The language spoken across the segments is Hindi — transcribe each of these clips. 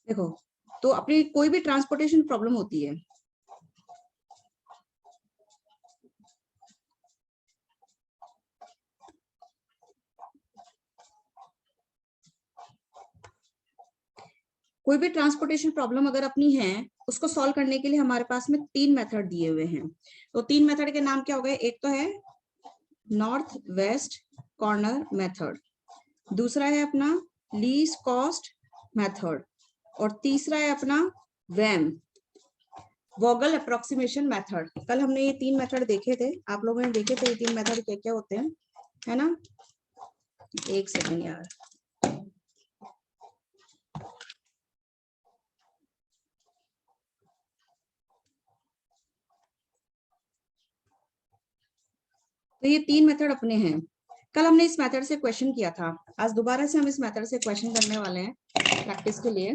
देखो, तो अपनी कोई भी ट्रांसपोर्टेशन प्रॉब्लम होती है, कोई भी ट्रांसपोर्टेशन प्रॉब्लम अगर अपनी है, उसको सॉल्व करने के लिए हमारे पास में 3 मेथड दिए हुए हैं। तो 3 मेथड के नाम क्या हो गए? एक तो है नॉर्थ वेस्ट कॉर्नर मेथड, दूसरा है अपना लीस्ट कॉस्ट मेथड, और तीसरा है अपना वैम वोगल अप्रोक्सीमेशन मेथड। कल हमने ये 3 मेथड देखे थे, आप लोगों ने देखे थे ये 3 मेथड क्या क्या होते हैं, है ना? एक सेकंड यार, तो ये 3 मेथड अपने हैं। कल हमने इस मेथड से क्वेश्चन किया था, आज दोबारा से हम इस मेथड से क्वेश्चन करने वाले हैं प्रैक्टिस के लिए।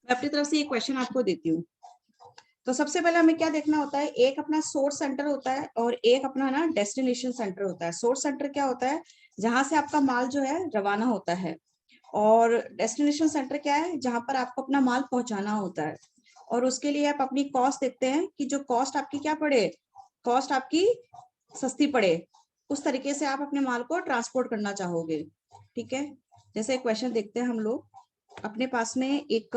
मैं अपनी तरफ से ये क्वेश्चन आपको देती हूँ। तो सबसे पहले हमें क्या देखना होता है, एक अपना सोर्स सेंटर होता है और एक अपना ना डेस्टिनेशन सेंटर होता है। सोर्स सेंटर क्या होता है? जहां से आपका माल जो है रवाना होता है, और डेस्टिनेशन सेंटर क्या है? जहां पर आपको अपना माल पहुंचाना होता है। और उसके लिए आप अपनी कॉस्ट देखते हैं कि जो कॉस्ट आपकी क्या पड़े, कॉस्ट आपकी सस्ती पड़े, उस तरीके से आप अपने माल को ट्रांसपोर्ट करना चाहोगे। ठीक है, जैसे क्वेश्चन देखते हैं हम लोग। अपने पास में एक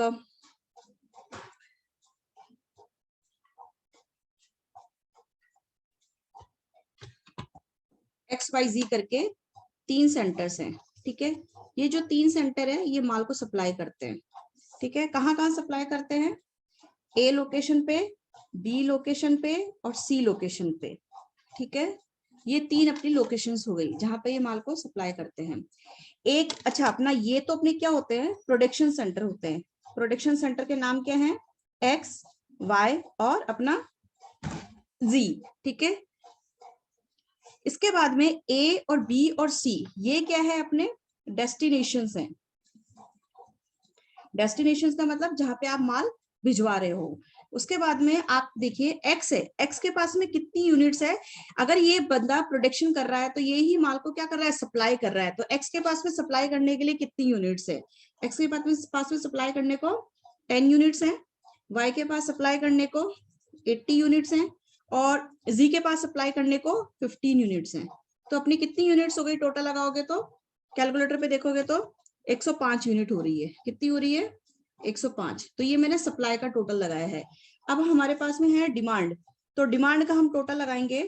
XYZ करके 3 सेंटर्स हैं। ठीक है, ये जो 3 सेंटर है ये माल को सप्लाई करते हैं। ठीक है, कहाँ कहाँ सप्लाई करते हैं? ए लोकेशन पे, बी लोकेशन पे और सी लोकेशन पे। ठीक है, ये 3 अपनी लोकेशंस हो गई जहां पे ये माल को सप्लाई करते हैं। एक अच्छा अपना ये तो अपने क्या होते हैं? प्रोडक्शन सेंटर होते हैं। प्रोडक्शन सेंटर के नाम क्या है? एक्स, वाई और अपना जी। ठीक है, इसके बाद में ए और बी और सी, ये क्या है? अपने डेस्टिनेशंस हैं। डेस्टिनेशंस का मतलब जहां पे आप माल भिजवा रहे हो। उसके बाद में आप देखिए एक्स है, एक्स के पास में कितनी यूनिट्स है? अगर ये बंदा प्रोडक्शन कर रहा है तो ये ही माल को क्या कर रहा है? सप्लाई कर रहा है। तो एक्स के पास में सप्लाई करने के लिए कितनी यूनिट्स है? एक्स के पास में सप्लाई करने को 10 यूनिट्स है, वाई के पास सप्लाई करने को 80 यूनिट्स हैं, और जी के पास सप्लाई करने को 15 यूनिट्स हैं। तो अपनी कितनी यूनिट्स हो गई टोटल लगाओगे तो? कैलकुलेटर पे देखोगे तो 105 यूनिट हो रही है। कितनी हो रही है? 105। तो ये मैंने सप्लाई का टोटल लगाया है। अब हमारे पास में है डिमांड, तो डिमांड का हम टोटल लगाएंगे।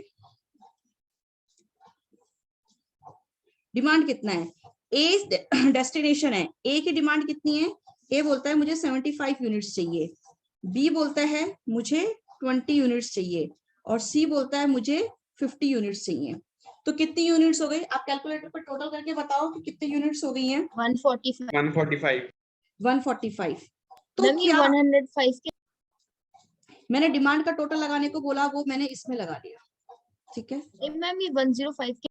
डिमांड कितना है? ए डेस्टिनेशन है, ए की डिमांड कितनी है? ए बोलता है मुझे 75 यूनिट्स चाहिए, बी बोलता है मुझे 20 यूनिट्स चाहिए, और सी बोलता है मुझे 50 यूनिट्स चाहिए। तो कितनी यूनिट्स हो गई? आप कैलकुलेटर पर टोटल करके बताओ कि कितनी यूनिट्स हो गई हैं? 145 145। तो क्या 105 के मैंने डिमांड का टोटल लगाने को बोला, वो मैंने इसमें लगा लिया। ठीक है, मैम, ये 105 के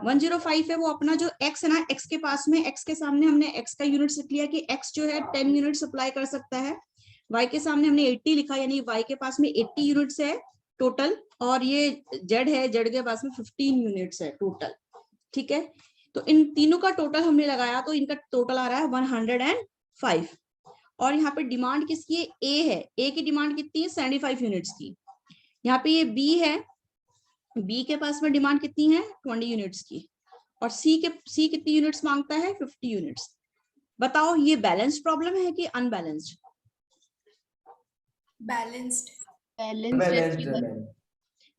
105 है वो अपना जो x है ना, x के पास में, x के सामने हमने x का यूनिट लिख लिया कि x जो है 10 यूनिट सप्लाई कर सकता है। y के सामने हमने 80 लिखा, यानी y के पास में 80 यूनिट्स है टोटल, और ये z है, z के पास में 15 यूनिट्स है टोटल। ठीक है, तो इन तीनों का टोटल हमने लगाया तो इनका टोटल आ रहा है 105। और यहाँ पे डिमांड किसकी है? ए है, ए की डिमांड कितनी है? 75 यूनिट्स की। यहाँ पे ये बी है, बी के पास में डिमांड कितनी है? 20 यूनिट्स की। और सी कितनी यूनिट्स मांगता है? 50 यूनिट्स। बताओ ये बैलेंस्ड प्रॉब्लम है कि अनबैलेंस्ड? बैलेंस्ड।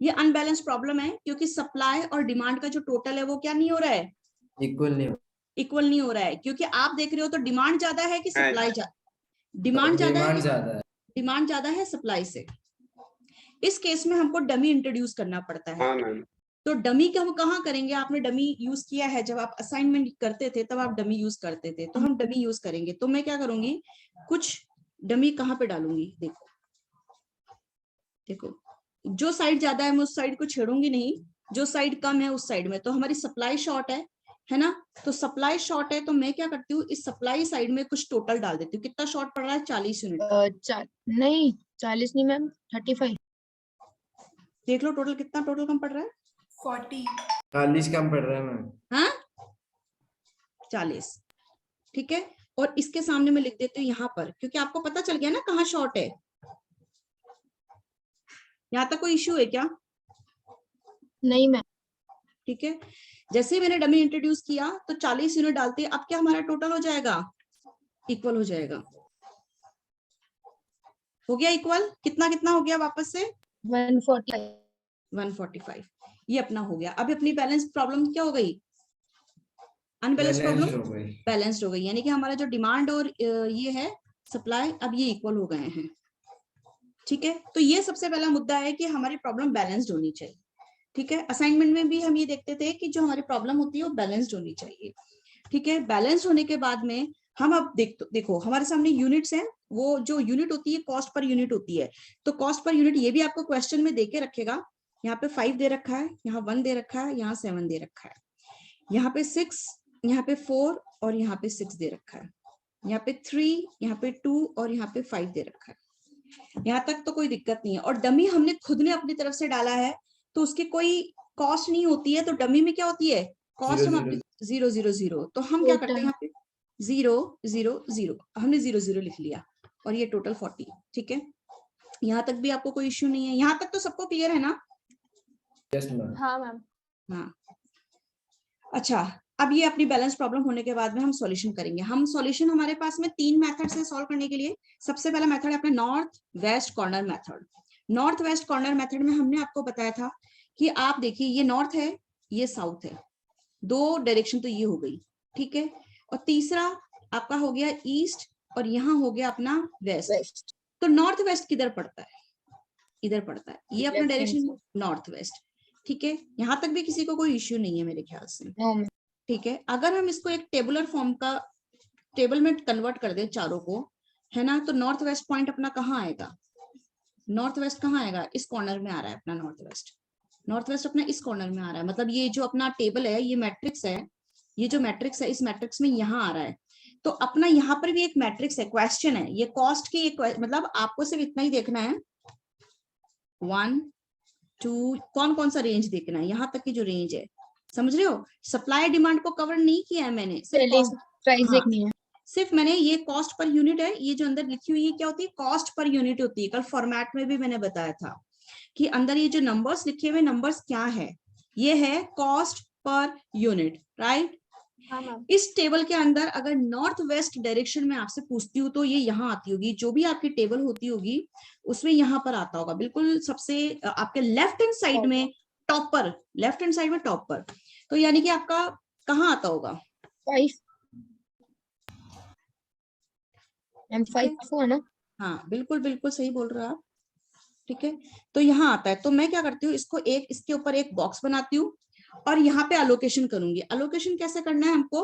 ये अनबैलेंस्ड प्रॉब्लम है, क्योंकि सप्लाई और डिमांड का जो टोटल है वो क्या नहीं हो रहा है? इक्वल नहीं हो रहा है। क्योंकि आप देख रहे हो तो डिमांड ज्यादा है कि सप्लाई ज्यादा? डिमांड ज्यादा है सप्लाई से। इस केस में हमको डमी इंट्रोड्यूस करना पड़ता है। तो डमी का हम कहाँ करेंगे? आपने डमी यूज किया है, जब आप असाइनमेंट करते थे तब आप डमी यूज करते थे, तो हम डमी यूज करेंगे। तो मैं क्या करूंगी, कुछ डमी कहाँ पे डालूंगी? देखो देखो, जो साइड ज्यादा है मैं उस साइड को छेड़ूंगी नहीं, जो साइड कम है उस साइड में। तो हमारी सप्लाई शॉर्ट है ना? तो सप्लाई शॉर्ट है तो मैं क्या करती हूँ, इस सप्लाई साइड में कुछ टोटल डाल देती हूँ। कितना शॉर्ट पड़ रहा है? 40 यूनिट। नहीं 40 नहीं मैम, 35। देख लो टोटल कितना टोटल कम पड़ रहा है? 40 40 कम पड़ रहा है मैम। हाँ 40। ठीक है, और इसके सामने मैं लिख देती हूँ यहाँ पर, क्योंकि आपको पता चल गया ना कहाँ शॉर्ट है। यहाँ तक कोई इश्यू है क्या? नहीं मैम। ठीक है, जैसे ही मैंने डमी इंट्रोड्यूस किया तो 40 यूनिट डालते, अब क्या हमारा टोटल हो जाएगा? इक्वल हो जाएगा। हो गया इक्वल, कितना कितना हो गया वापस से? 145। 145, ये अपना हो गया। अब अपनी बैलेंस प्रॉब्लम क्या हो गई? अनबैलेंस प्रॉब्लम बैलेंस्ड हो गई, यानी कि हमारा जो डिमांड और ये है सप्लाई, अब ये इक्वल हो गए हैं। ठीक है, तो ये सबसे पहला मुद्दा है कि हमारी प्रॉब्लम बैलेंस्ड होनी चाहिए। ठीक है, असाइनमेंट में भी हम ये देखते थे कि जो हमारी प्रॉब्लम होती है वो बैलेंस्ड होनी चाहिए। ठीक है, बैलेंस होने के बाद में हम अब देखो हमारे सामने यूनिट्स हैं, वो जो यूनिट होती है कॉस्ट पर यूनिट होती है। तो कॉस्ट पर यूनिट ये भी आपको क्वेश्चन में देके रखेगा। यहाँ पे 5 दे रखा है, यहाँ 1 दे रखा है, यहाँ 7 दे रखा है, यहाँ पे 6, यहाँ पे 4 और यहाँ पे 6 दे रखा है, यहाँ पे 3, यहाँ पे 2 और यहाँ पे 5 दे रखा है। यहाँ तक तो कोई दिक्कत नहीं है। और डमी हमने खुद ने अपनी तरफ से डाला है तो उसकी कोई कॉस्ट नहीं होती है। तो डमी में क्या होती है? कॉस्ट हम अपनी 0 0 0, तो हम क्या करते हैं यहाँ पे 0 0 0, हमने 0 0 लिख लिया और ये टोटल 40। ठीक है, यहाँ तक भी आपको कोई इश्यू नहीं है? यहाँ तक तो सबको क्लियर है ना? हाँ मैम। हाँ, अच्छा, अब ये अपनी बैलेंस प्रॉब्लम होने के बाद में हम सॉल्यूशन करेंगे। हम सॉल्यूशन, हमारे पास में 3 मेथड से सॉल्व करने के लिए। सबसे पहला मेथड है अपना north west corner method. North west corner method में हमने आपको बताया था कि आप देखिए ये नॉर्थ है, ये साउथ है, 2 डायरेक्शन तो ये हो गई। ठीक है, और तीसरा आपका हो गया ईस्ट और यहाँ हो गया अपना वेस्ट। तो नॉर्थ वेस्ट किधर पड़ता है? इधर पड़ता है, ये अपना डायरेक्शन नॉर्थ वेस्ट। ठीक है, यहाँ तक भी किसी को कोई इश्यू नहीं है मेरे ख्याल से। ठीक है, अगर हम इसको एक टेबुलर फॉर्म का टेबल में कन्वर्ट कर दें चारों को, है ना, तो नॉर्थ वेस्ट पॉइंट अपना कहाँ आएगा? नॉर्थ वेस्ट कहाँ आएगा? इस कॉर्नर में आ रहा है अपना नॉर्थ वेस्ट। नॉर्थ वेस्ट अपना इस कॉर्नर में आ रहा है, मतलब ये जो अपना टेबल है, ये मैट्रिक्स है, ये जो मैट्रिक्स है इस मैट्रिक्स में यहाँ आ रहा है। तो अपना यहाँ पर भी एक मैट्रिक्स है, क्वेश्चन है ये कॉस्ट की, मतलब आपको सिर्फ इतना ही देखना है 1 2, कौन कौन सा रेंज देखना है, यहाँ तक की जो रेंज है, समझ रहे हो? सप्लाई डिमांड को कवर नहीं किया है मैंने, सिर्फ प्राइस देखनी है। सिर्फ मैंने ये कॉस्ट पर यूनिट है, ये जो अंदर लिखी हुई है क्या होती है? कॉस्ट पर यूनिट होती है। कल फॉर्मेट में भी मैंने बताया था कि अंदर ये जो नंबर्स लिखे हुए नंबर्स क्या है, ये है कॉस्ट पर यूनिट, राइट? इस टेबल के अंदर अगर नॉर्थ वेस्ट डायरेक्शन में आपसे पूछती हूँ तो ये यहाँ आती होगी, जो भी आपकी टेबल होती होगी उसमें यहाँ पर आता होगा, बिल्कुल सबसे आपके लेफ्ट हैंड साइड में टॉप पर, लेफ्ट हैंड साइड में टॉप पर। तो यानी कि आपका कहाँ आता होगा? 5 है ना? हाँ, बिल्कुल बिल्कुल सही बोल रहे हो आप। ठीक है, तो यहाँ आता है। तो मैं क्या करती हूँ, इसको एक इसके ऊपर एक बॉक्स बनाती हूँ और यहाँ पे अलोकेशन करूंगी। अलोकेशन कैसे करना है हमको?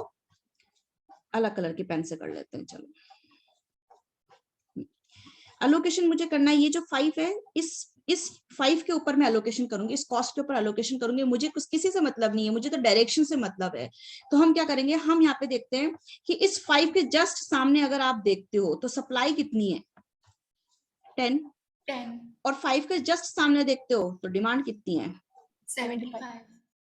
अलग कलर की पेन से कर लेते हैं। चलो, अलोकेशन मुझे करना है, ये जो 5 है इस 5 के ऊपर मैं अलोकेशन करूंगी, इस कॉस्ट के ऊपर अलोकेशन करूंगी। मुझे कुछ किसी से मतलब नहीं है, मुझे तो डायरेक्शन से मतलब है। तो हम क्या करेंगे, हम यहाँ पे देखते हैं कि इस 5 के जस्ट सामने अगर आप देखते हो तो सप्लाई कितनी है? 10। और 5 के जस्ट सामने देखते हो तो डिमांड कितनी है?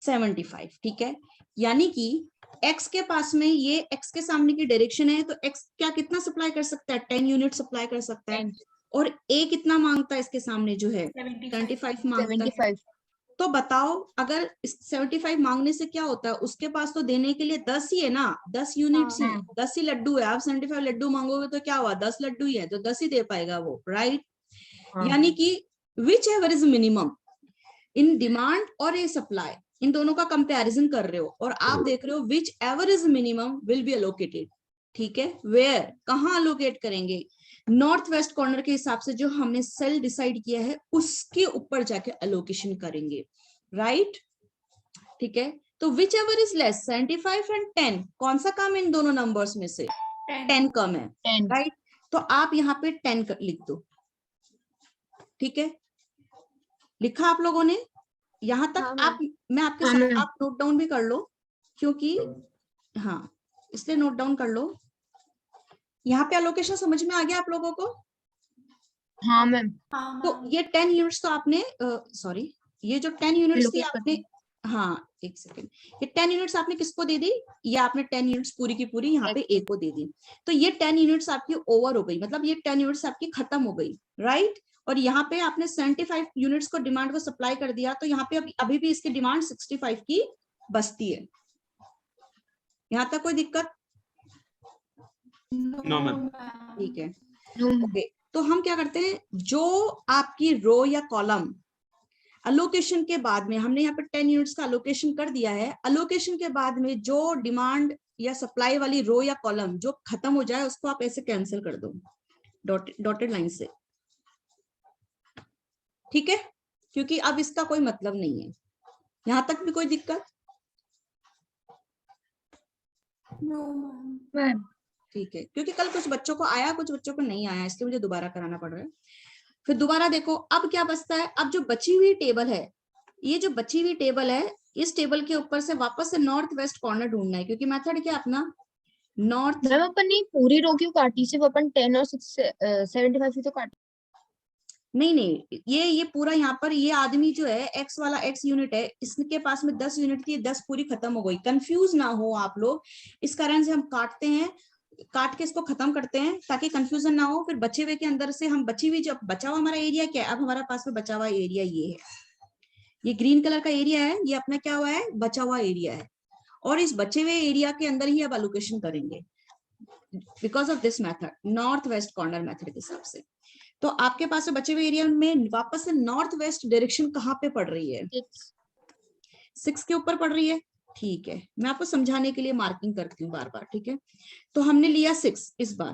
75। ठीक है, यानी कि x के पास में, ये x के सामने की डायरेक्शन है, तो x क्या कितना सप्लाई कर सकता है? 10 यूनिट सप्लाई कर सकता है। और a कितना मांगता है इसके सामने जो है? 75 मांगता है। तो बताओ, अगर 75 मांगने से क्या होता है? उसके पास तो देने के लिए 10 ही है ना, 10 यूनिट्स ही, 10 ही लड्डू है। आप 75 लड्डू मांगोगे तो क्या हुआ? 10 लड्डू ही है, तो 10 ही दे पाएगा वो, राइट? यानी कि which ever is minimum in demand और ए सप्लाई, इन दोनों का कंपैरिजन कर रहे हो और आप देख रहे हो which ever is minimum will be allocated. ठीक है, वेयर, कहाँ अलोकेट करेंगे? नॉर्थ वेस्ट कॉर्नर के हिसाब से जो हमने सेल डिसाइड किया है उसके ऊपर जाके अलोकेशन करेंगे, राइट? ठीक है, तो which ever is less, 75 and 10, कौन सा कम इन दोनों नंबर्स में से? 10 कम है, राइट? तो आप यहाँ पे 10 लिख दो। ठीक है, लिखा आप लोगों ने यहाँ तक? आप, मैं आपके साथ, आप नोट डाउन भी कर लो, क्योंकि हाँ, इसलिए नोट डाउन कर लो। यहाँ पे अलोकेशन समझ में आ गया आप लोगों को? हाँ मैम। तो ये 10 यूनिट्स तो आपने, सॉरी, ये जो 10 यूनिट्स थी आपने, हाँ, एक सेकेंड, ये 10 यूनिट्स आपने किसको दे दी, ये आपने 10 यूनिट्स पूरी की पूरी यहाँ पे ए को दे दी, तो ये 10 यूनिट्स आपकी ओवर हो गई, मतलब ये 10 यूनिट्स आपकी खत्म हो गई, राइट। और यहाँ पे आपने 75 यूनिट्स को डिमांड को सप्लाई कर दिया, तो यहाँ पे अभी भी इसकी डिमांड 65 की बचती है। यहाँ तक कोई दिक्कत? No ma'am. ठीक है, ओके। तो हम क्या करते हैं, जो आपकी रो या कॉलम अलोकेशन के बाद में, हमने यहाँ पे 10 यूनिट्स का अलोकेशन कर दिया है, अलोकेशन के बाद में जो डिमांड या सप्लाई वाली रो या कॉलम जो खत्म हो जाए उसको आप ऐसे कैंसिल कर दो डॉटेड लाइन से, ठीक है, क्योंकि अब इसका कोई मतलब नहीं है। यहां तक भी कोई दिक्कत? मैम ठीक है, क्योंकि कल कुछ बच्चों को आया, कुछ बच्चों को नहीं आया, इसलिए मुझे दोबारा कराना पड़ रहा है। फिर दोबारा देखो, अब क्या बचता है, अब जो बची हुई टेबल है, ये जो बची हुई टेबल है, इस टेबल के ऊपर से वापस से नॉर्थ वेस्ट कॉर्नर ढूंढना है, क्योंकि मेथड क्या अपना नॉर्थ। मैम अपन ने पूरी रो क्यों काटी, सिर्फ अपन 10 और 75 ही तो काटी। नहीं नहीं, ये पूरा यहाँ पर ये आदमी जो है एक्स वाला, एक्स यूनिट है, इसके पास में 10 यूनिट थी, 10 पूरी खत्म हो गई। कंफ्यूज ना हो आप लोग, इस कारण से हम काटते हैं, काट के इसको खत्म करते हैं ताकि कंफ्यूजन ना हो। फिर बचे हुए के अंदर से हम बची हुई, जो बचा हुआ हमारा एरिया क्या है, अब हमारा पास में बचा हुआ एरिया ये है, ये ग्रीन कलर का एरिया है, ये अपना क्या हुआ है, बचा हुआ एरिया है। और इस बचे हुए एरिया के अंदर ही अब एलोकेशन करेंगे because of this method, north west corner method के हिसाब से। तो आपके पास में बचे हुए एरिया में वापस से नॉर्थ वेस्ट डायरेक्शन कहाँ पे पड़ रही है, 6 के ऊपर पड़ रही है, ठीक है। मैं आपको समझाने के लिए मार्किंग करती हूँ बार बार, ठीक है। तो हमने लिया 6 इस बार,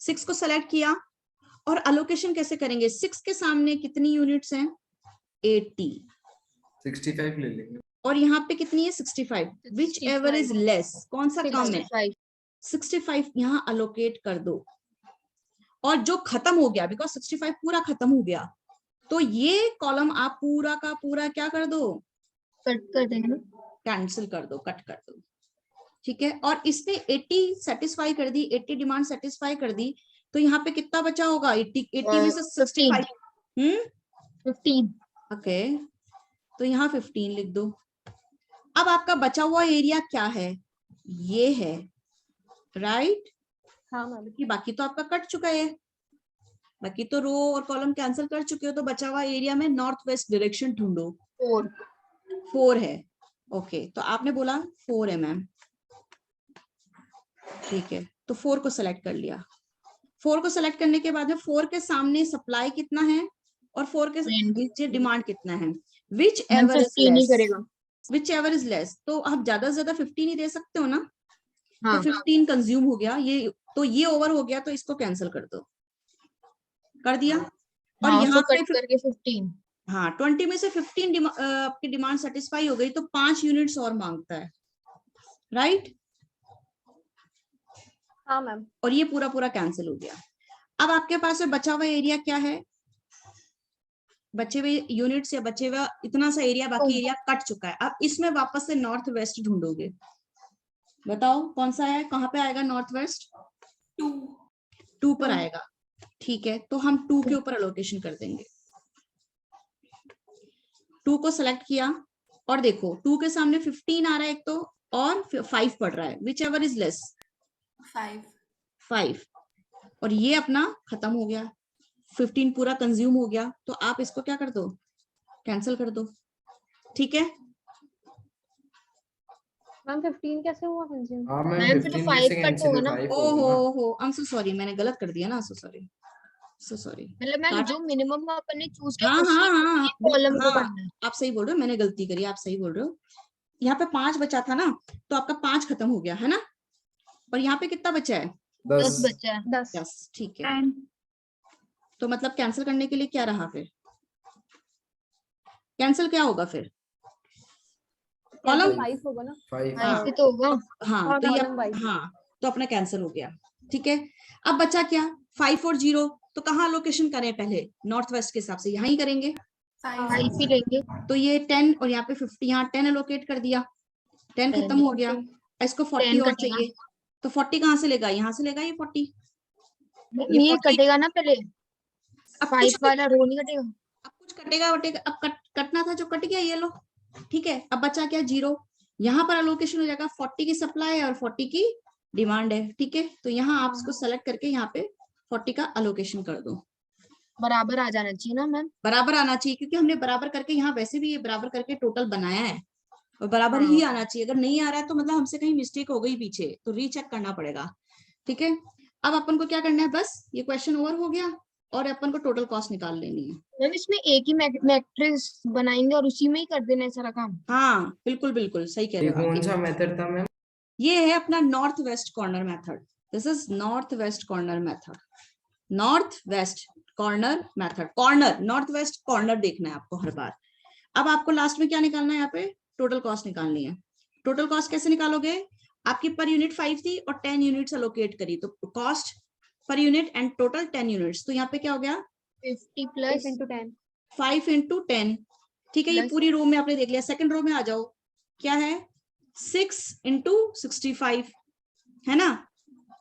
6 को सेलेक्ट किया और अलोकेशन कैसे करेंगे, 6 के सामने कितनी यूनिट्स हैं, 80, 65 ले लेंगे। और यहाँ पे कितनी है, 65, विच एवर इज लेस, कौन सा कम है, 65 यहाँ अलोकेट कर दो। और जो खत्म हो गया, बिकॉज 65 पूरा खत्म हो गया, तो ये कॉलम आप पूरा का पूरा क्या कर दो, कट कर देंगे ना, कैंसिल कर दो, कट कर दो, ठीक है। और इसने 80 सेटिस्फाई कर दी, 80 डिमांड सेटिस्फाई कर दी, तो यहाँ पे कितना बचा होगा, 80 में से 65, 15, ओके, तो यहाँ 15 लिख दो। अब आपका बचा हुआ एरिया क्या है, ये है, राइट। हाँ मैम, कि बाकी तो आपका कट चुका है, बाकी तो रो और कॉलम कैंसिल कर चुके हो, तो बचा हुआ एरिया में नॉर्थ वेस्ट डायरेक्शन ढूंढो। 4 है, ओके, तो आपने बोला 4 है मैम, ठीक है, तो 4 को सेलेक्ट कर लिया। 4 को सेलेक्ट करने के बाद में 4 के सामने सप्लाई कितना है और 4 के नीचे डिमांड कितना है, which ever is less, which ever is less. तो आप ज्यादा से ज्यादा 15 ही दे सकते हो ना, हाँ। तो 15 कंज्यूम हो गया, ये तो ये ओवर हो गया, तो इसको कैंसिल कर दो, कर दिया। और हाँ, यहाँ पे कट करके 15, हाँ 20 में से 15 आपकी डिमांड सेटिस्फाई हो गई, तो 5 यूनिट्स और मांगता है, राइट। हाँ मैम, और ये पूरा पूरा कैंसिल हो गया। अब आपके पास में बचा हुआ एरिया क्या है, बचे हुए यूनिट्स या बचे हुआ इतना सा एरिया, बाकी एरिया कट चुका है। अब इसमें वापस से नॉर्थ वेस्ट ढूंढोगे, बताओ कौन सा है, कहाँ पे आएगा नॉर्थ वेस्ट, 2 पर आएगा, ठीक है। तो हम 2 के ऊपर अलोकेशन कर देंगे, 2 को सेलेक्ट किया और देखो 2 के सामने 15 आ रहा है एक तो, और 5 पड़ रहा है, विच एवर इज लेस, 5, और ये अपना खत्म हो गया, 15 पूरा कंज्यूम हो गया, तो आप इसको क्या कर दो, कैंसिल कर दो, ठीक है। मैम 15 कैसे हुआ कंज्यूम, हाँ मैम, मैम फिर तो 15 में 5 से कट कैंसिल होगा हो ना। 5 ओहो, आई एम सो सॉरी, मैंने गलत कर दिया ना, सो सॉरी, सो सॉरी। मतलब मैम जो मिनिमम अपन ने चूज किया हाँ उसी हाँ हाँ कॉलम को हाँ, करना है। आप सही बोल रहे हो, मैंने गलती करी, आप सही बोल रहे हो। यहाँ पे 5 बचा था ना, तो आपका 5 खत्म हो गया है ना, और यहाँ पे कितना बचा है, 10 बचा है, 10, ठीक है। तो मतलब कैंसिल करने के लिए क्या रहा, फिर कैंसिल क्या होगा फिर, कॉलम 5 होगा ना, 5 हाँ, तो होगा। हाँ, तो ये हाँ, तो अपना कैंसिल हो गया, ठीक है। अब बचा क्या, 5 और 0, तो कहाँ लोकेशन करें, पहले नॉर्थ वेस्ट के हिसाब से यहाँ ही करेंगे, 5 ही लेंगे। तो ये 10 और यहाँ पे 50, यहाँ 10 एलोकेट कर दिया, 10 खत्म हो गया, इसको 40 और चाहिए, तो 40 कहाँ से लेगा, यहाँ से लेगा ये 40, ये कटेगा ना पहले, अब 5 वाला रो नहीं कटेगा, अब कुछ कटेगा वटेगा, अब कटना था जो कट गया, ये लो, ठीक है। अब बचा क्या, 0। यहाँ पर अलोकेशन हो जाएगा 40 की सप्लाई और 40 की डिमांड है, ठीक है। तो यहाँ आप इसको सेलेक्ट करके यहाँ पे 40 का अलोकेशन कर दो। बराबर आ जाना चाहिए ना मैम? बराबर आना चाहिए, क्योंकि हमने बराबर करके यहाँ वैसे भी ये बराबर करके टोटल बनाया है, और बराबर ही आना चाहिए। अगर नहीं आ रहा है तो मतलब हमसे कहीं मिस्टेक हो गई पीछे, तो रीचेक करना पड़ेगा, ठीक है। अब अपन को क्या करना है, बस ये क्वेश्चन ओवर हो गया और अपन को टोटल कॉस्ट निकाल लेनी है। मैम इसमें एक ही मैट्रिक्स बनाएंगे और उसी में ही कर देना है सारा काम? हाँ बिल्कुल बिल्कुल सही कह रहे ये हो आप। कौन सा मेथड था मैम? ये है अपना north west corner method. This is north west corner method. North west corner method, corner north west corner देखना है आपको हर बार। अब आपको लास्ट में क्या निकालना है, यहाँ पे टोटल कॉस्ट निकालनी है। टोटल कॉस्ट कैसे निकालोगे, आपकी पर यूनिट 5 थी और 10 यूनिट्स अलोकेट करी, तो cost per unit and total 10 units. तो यहाँ पे क्या हो गया, 50 प्लस 5 इंटू 10, ठीक है। ये Plus- पूरी रो में आपने देख लिया। सेकंड रो में आ जाओ, क्या है, 6 इंटू 65 है ना,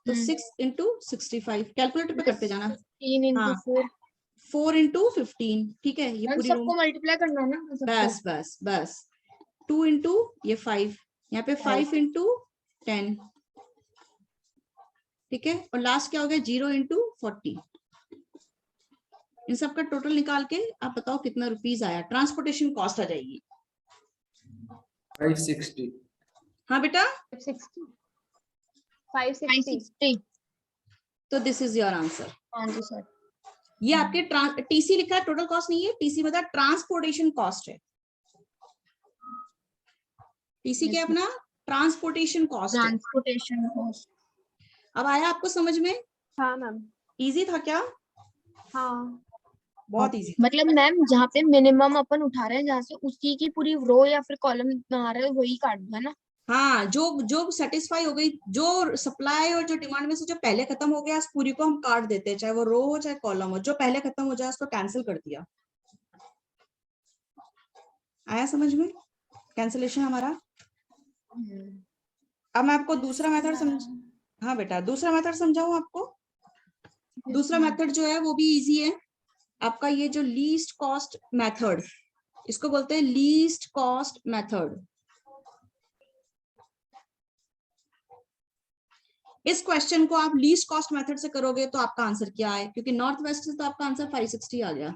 तो 6 इंटू 65 कैलकुलेटर पे करते जाना। 15 इंटू हाँ 4। 4 इंटू 15, ठीक है। ये मैम पूरी रो सबको मल्टीप्लाई करना है ना सबको? बस बस बस 2 इंटू ये 5, यहाँ पे 5 इंटू 10, ठीक है। और लास्ट क्या हो गया, 0 इंटू 40। इन सब का टोटल निकाल के आप बताओ कितना रुपीज आया, ट्रांसपोर्टेशन कॉस्ट आ जाएगी। 560। हाँ बेटा, 560। तो दिस इज योर आंसर। हाँ जी सर। ये आपके टीसी लिखा है, टोटल कॉस्ट नहीं है, टीसी मतलब ट्रांसपोर्टेशन कॉस्ट है। टीसी क्या है अपना, ट्रांसपोर्टेशन कॉस्ट है। Transportation cost. अब आया आपको समझ में? हाँ मैम। इजी था क्या? हाँ बहुत इजी। मतलब मैम जहाँ पे मिनिमम अपन उठा रहे हैं, जहाँ से उसी की पूरी रो या फिर कॉलम आ रहा है वही काट दो, है ना? हाँ, जो सेटिस्फाई हो गई, जो सप्लाई और जो डिमांड में से जो पहले खत्म हो गया, उस पूरी को हम काट देते हैं, चाहे वो रो हो चाहे कॉलम हो। जो पहले खत्म हो जाए उसको कैंसिल कर दिया। आया समझ में कैंसिलेशन हमारा? अब मैं आपको दूसरा मेथड समझ, हाँ बेटा दूसरा मेथड समझाऊं आपको। दूसरा मेथड जो है वो भी इजी है आपका। ये जो लीस्ट कॉस्ट मेथड, इसको बोलते हैं लीस्ट कॉस्ट मेथड। इस क्वेश्चन को आप लीस्ट कॉस्ट मेथड से करोगे तो आपका आंसर क्या है, क्योंकि नॉर्थ वेस्ट से तो आपका आंसर 560 आ गया,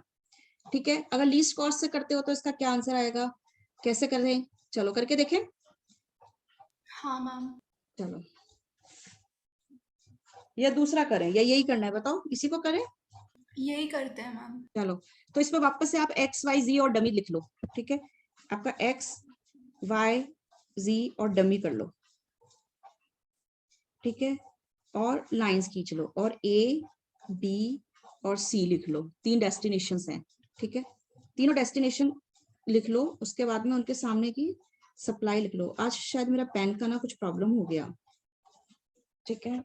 ठीक है। अगर लीस्ट कॉस्ट से करते हो तो इसका क्या आंसर आएगा, कैसे करें, चलो करके देखें। हाँ मैम। चलो, या दूसरा करें या यही करना है, बताओ इसी को करें? यही करते हैं मैम। चलो, तो इसमें वापस से आप एक्स वाई जी और डमी लिख लो, ठीक है। आपका एक्स वाई जी और डमी कर लो, ठीक है। और लाइंस खींच लो और ए बी और सी लिख लो। 3 डेस्टिनेशंस हैं, ठीक है। तीनों डेस्टिनेशन लिख लो, उसके बाद में उनके सामने की सप्लाई लिख लो। आज शायद मेरा पेन का ना कुछ प्रॉब्लम हो गया, ठीक है।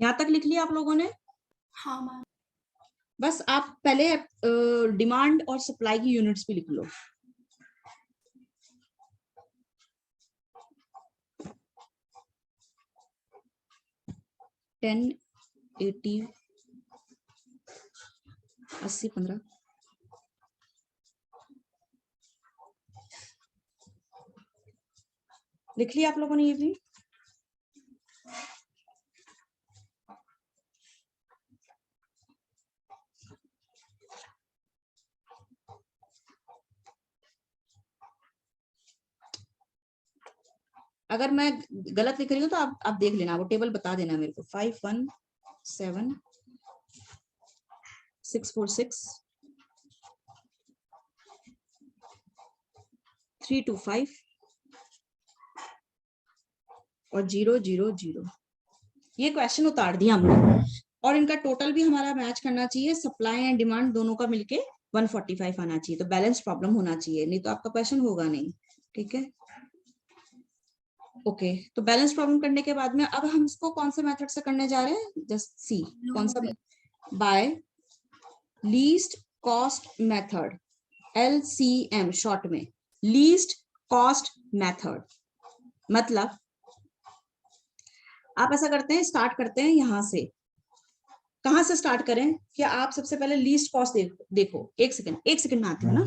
यहाँ तक लिख लिया आप लोगों ने? हाँ मैम। बस आप पहले डिमांड और सप्लाई की यूनिट्स भी लिख लो। टेन 80 80 15 लिख लिया आप लोगों ने ये भी? अगर मैं गलत लिख रही हूँ तो आप देख लेना, वो टेबल बता देना मेरे को। 517 646 325 और 000। ये क्वेश्चन उतार दिया हमने, और इनका टोटल भी हमारा मैच करना चाहिए। सप्लाई एंड डिमांड दोनों का मिलके 145 आना चाहिए, तो बैलेंस प्रॉब्लम होना चाहिए, नहीं तो आपका क्वेश्चन होगा नहीं, ठीक है। ओके, तो बैलेंस प्रॉब्लम करने के बाद में अब हम इसको कौन से मेथड से करने जा रहे हैं, जस्ट सी कौन सा, bye least cost method. LCM short में, लीस्ट कॉस्ट मेथड। मतलब आप ऐसा करते हैं, स्टार्ट करते हैं यहां से। कहां से स्टार्ट करें कि आप सबसे पहले लीस्ट कॉस्ट देखो। एक सेकंड में आती हूँ ना।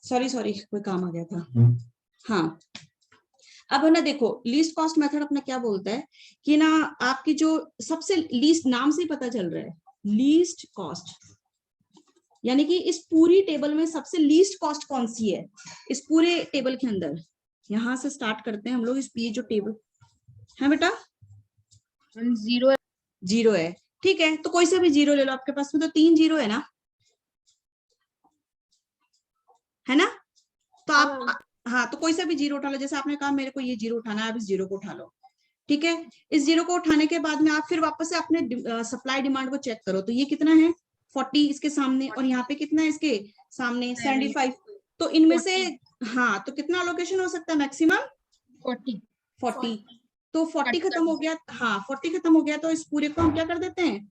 सॉरी कोई काम आ गया था। हाँ, अब है ना, देखो लीस्ट कॉस्ट मेथड अपना क्या बोलता है कि ना, आपकी जो सबसे लीस्ट, नाम से ही पता चल रहा है, लीस्ट कॉस्ट, यानी कि इस पूरी टेबल में सबसे लीस्ट कॉस्ट कौन सी है इस पूरे टेबल के अंदर। यहां से स्टार्ट करते हैं हम लोग। इस ये जो टेबल है बेटा, मैम 0 जीरो है, ठीक है, तो कोई सा भी जीरो ले लो, आपके पास में तो 3 जीरो है ना, है ना, तो आप हाँ तो कोई सा भी जीरो उठा लो, जैसे आपने कहा मेरे को ये जीरो उठाना है, आप इस जीरो को उठा लो, ठीक है। इस जीरो को उठाने के बाद में आप फिर वापस से अपने सप्लाई डिमांड को चेक करो, तो ये कितना है 40 इसके सामने, और यहाँ पे कितना है इसके सामने 75, तो इनमें से हाँ तो कितना अलोकेशन हो सकता है मैक्सिमम 40, तो 40 खत्म हो गया, हाँ 40 खत्म हो गया, तो इस पूरे को हम क्या कर देते हैं,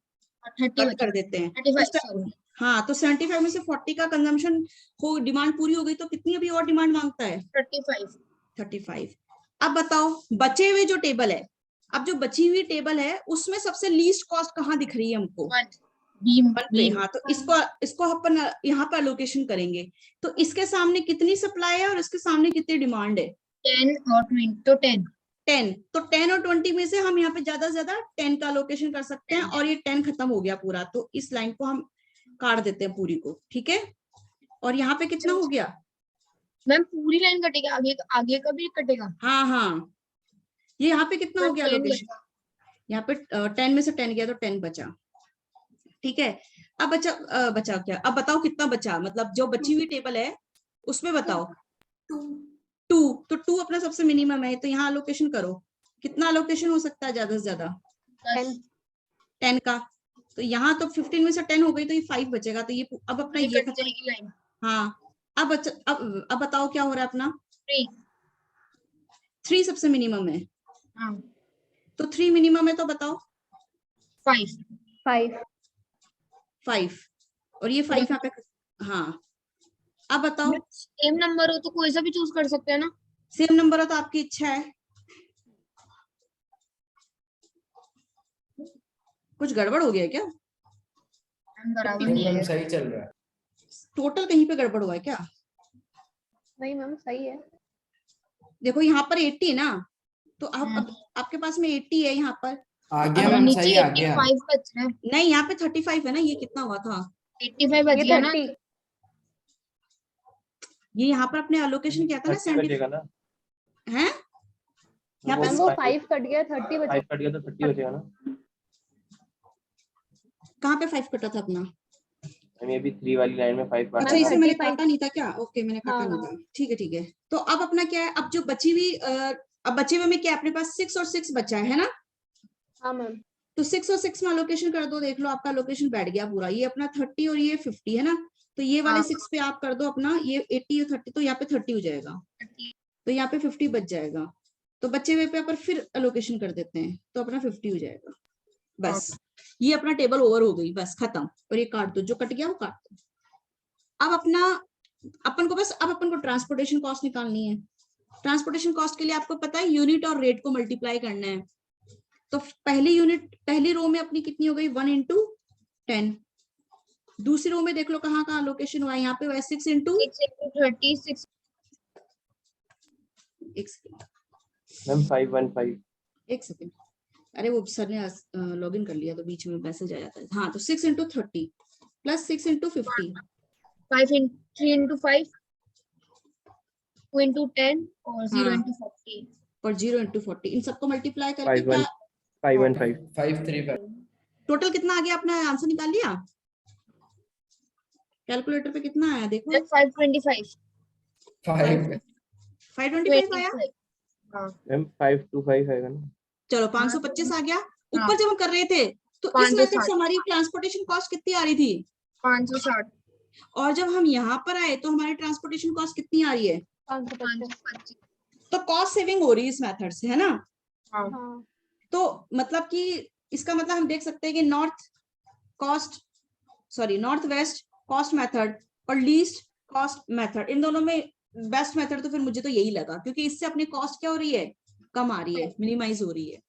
30 कट कर देते हैं, 35 तो सॉरी हाँ तो 75 में से 40 का कंजम्पशन हो, डिमांड पूरी हो गई, तो कितनी अभी और डिमांड मांगता है 35। अब बताओ बचे हुए जो टेबल है, अब जो बची हुई टेबल है उसमें सबसे लीस्ट कॉस्ट कहाँ दिख रही है हमको, 1 बीम वन पे, हाँ तो इसको अपन यहाँ पर एलोकेशन करेंगे, तो इसके सामने कितनी सप्लाई है और इसके सामने कितनी डिमांड है 10 और 20 तो 10 10, तो 10 और 20 में से हम यहाँ पे ज्यादा से ज्यादा 10 का एलोकेशन कर सकते हैं, और ये 10 खत्म हो गया पूरा, तो इस लाइन को हम काट देते हैं पूरी को, ठीक है, और यहाँ पे कितना हो गया, मैम पूरी लाइन कटेगा, आगे का भी कटेगा। हाँ हाँ, ये यहाँ पे कितना हो गया 10 एलोकेशन, यहाँ पे 10 में से 10 गया तो 10 बचा, ठीक है। अब बचा क्या, अब बताओ कितना बचा, मतलब जो बची हुई टेबल है उसमें बताओ 2, तो 2 अपना सबसे मिनिमम है, तो यहाँ अलोकेशन करो, कितना अलोकेशन हो सकता है ज्यादा से ज्यादा 10 का, तो यहाँ तो 15 में से 10 हो गई, तो ये 5 बचेगा, तो ये अब अपना ये कट जाएगी लाइन। हाँ अब बताओ क्या हो रहा है अपना 3 3 सबसे मिनिमम है, हाँ तो 3 मिनिमम है, तो बताओ 5 और ये 5 यहाँ पे, हाँ अब बताओ सेम नंबर हो तो कोई सा भी चूज कर सकते हैं ना। सेम नंबर हो तो आपकी इच्छा है, कुछ गड़बड़ हो गया क्या, बराबर नहीं नहीं मैम है। सही चल रहा है। टोटल कहीं पे गड़बड़ हुआ है क्या, नहीं मैम सही है। देखो यहाँ पर 80 है ना, तो अब आपके पास में 80 है यहाँ पर, आ गया और मैम, नीचे सही आ गया। 85 बच रहा है। नहीं यहाँ पे 35 है ना, ये कितना हुआ था, 85 बच ये गया ना। 30 ये यहाँ पर अपने एलोकेशन किया था ना 70 बचेगा ना, है, यहाँ पे मैम वो 5 कट गया 30 बचा। 5 कट गया तो 30 बचेगा ना। कहाँ पे 5 कटा था अपना, मैम ये भी 3 वाली लाइन में 5 काटा अच्छा मैम इसे था। मैंने 35 काटा नहीं था क्या, ओके मैंने काटा हाँ, नहीं था, ठीक है, तो अब अपना क्या है, अब जो बची हुई अब बचे हुए में क्या अपने पास 6 और 6 बचा है ना, हाँ मैम तो 6 और 6 में एलोकेशन कर दो, देख लो आपका एलोकेशन बैठ गया पूरा, ये अपना 30 और ये 50 है ना, तो ये वाले 6 पे आप कर दो अपना ये 80 और 30, तो यहाँ पे 30 हो जाएगा, तो यहाँ पे 50 बच जाएगा, तो बचे हुए पे अपन फिर एलोकेशन कर देते हैं, तो अपना 50 हो जाएगा, बस ये अपना टेबल ओवर हो गई, बस खत्म, और ये काट दो, जो कट गया वो काट दो। अब अपन को ट्रांसपोर्टेशन कॉस्ट निकालनी है, ट्रांसपोर्टेशन कॉस्ट के लिए आपको पता है यूनिट और रेट को मल्टीप्लाई करना है, तो पहली रो में अपनी कितनी हो गई 1 into 10, दूसरी रो में देख लो कहाँ कहाँ लोकेशन हुआ है, यहाँ पे हुआ 6 into 36 मैम 515 एक सेकेंड, अरे वो सर ने लॉग इन कर लिया तो बीच में मैसेज आ जाता है, हाँ तो 6 into 30 plus 6 into 50 3 into 5 2 into 10 और 0 हाँ। into 40 और 0 into 40 इन सबको मल्टीप्लाई करके क्या 515 535 टोटल कितना आ गया, अपना आंसर निकाल लिया, कैलकुलेटर पे कितना आया देखो, 525 525 आया, हाँ मैम 525 आएगा ना। चलो 525 आ गया, ऊपर हाँ। जब हम कर रहे थे तो इस 560 मेथड से हमारी ट्रांसपोर्टेशन कॉस्ट कितनी आ रही थी, 560 और जब हम यहाँ पर आए तो हमारी ट्रांसपोर्टेशन कॉस्ट कितनी आ रही है, 525 तो कॉस्ट सेविंग हो रही है इस मेथड से, है ना, हाँ हाँ तो मतलब कि इसका मतलब हम देख सकते हैं कि नॉर्थ वेस्ट कॉस्ट मेथड और लीस्ट कॉस्ट मेथड, इन दोनों में बेस्ट मेथड तो फिर मुझे तो यही लगा, क्योंकि इससे अपनी कॉस्ट क्या हो रही है, कम आ रही है, मिनिमाइज हो रही है।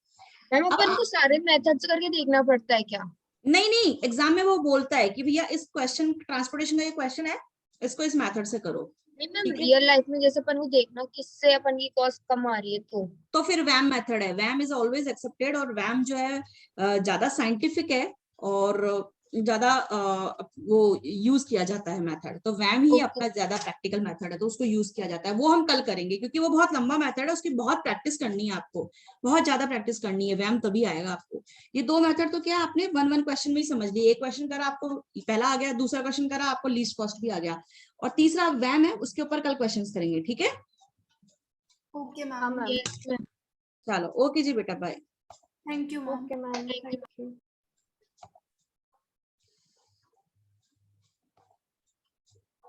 मैम अपन को सारे मेथड्स करके देखना पड़ता है क्या। नहीं एग्जाम में वो बोलता है कि भैया इस क्वेश्चन ट्रांसपोर्टेशन का ये क्वेश्चन है, इसको इस मेथड से करो, नहीं मैम ठीक है? रियल लाइफ में जैसे अपन को देखना किससे अपन की कॉस्ट कम आ रही है तो फिर वैम मेथड है, वैम इज ऑलवेज एक्सेप्टेड, और वैम जो है ज्यादा साइंटिफिक है, और ज्यादा वो यूज किया जाता है मेथड, तो वैम ही Okay. अपना ज्यादा प्रैक्टिकल मेथड है, तो उसको यूज किया जाता है। वो हम कल करेंगे क्योंकि वो बहुत लंबा मेथड है, उसकी बहुत प्रैक्टिस करनी है आपको, बहुत ज्यादा प्रैक्टिस करनी है, वैम तभी आएगा आपको। ये दो मेथड तो क्या आपने वन क्वेश्चन में ही समझ लिया, एक क्वेश्चन करा आपको पहला आ गया, दूसरा क्वेश्चन करा आपको लीस्ट कॉस्ट भी आ गया, और तीसरा वैम है, उसके ऊपर कल क्वेश्चन करेंगे, ठीक है। ओके हाँ मैम। मैम। Yes, ma'am. चलो ओके जी बेटा, bye. Thank you ma'am. Okay ma'am, Thank you. Thank you.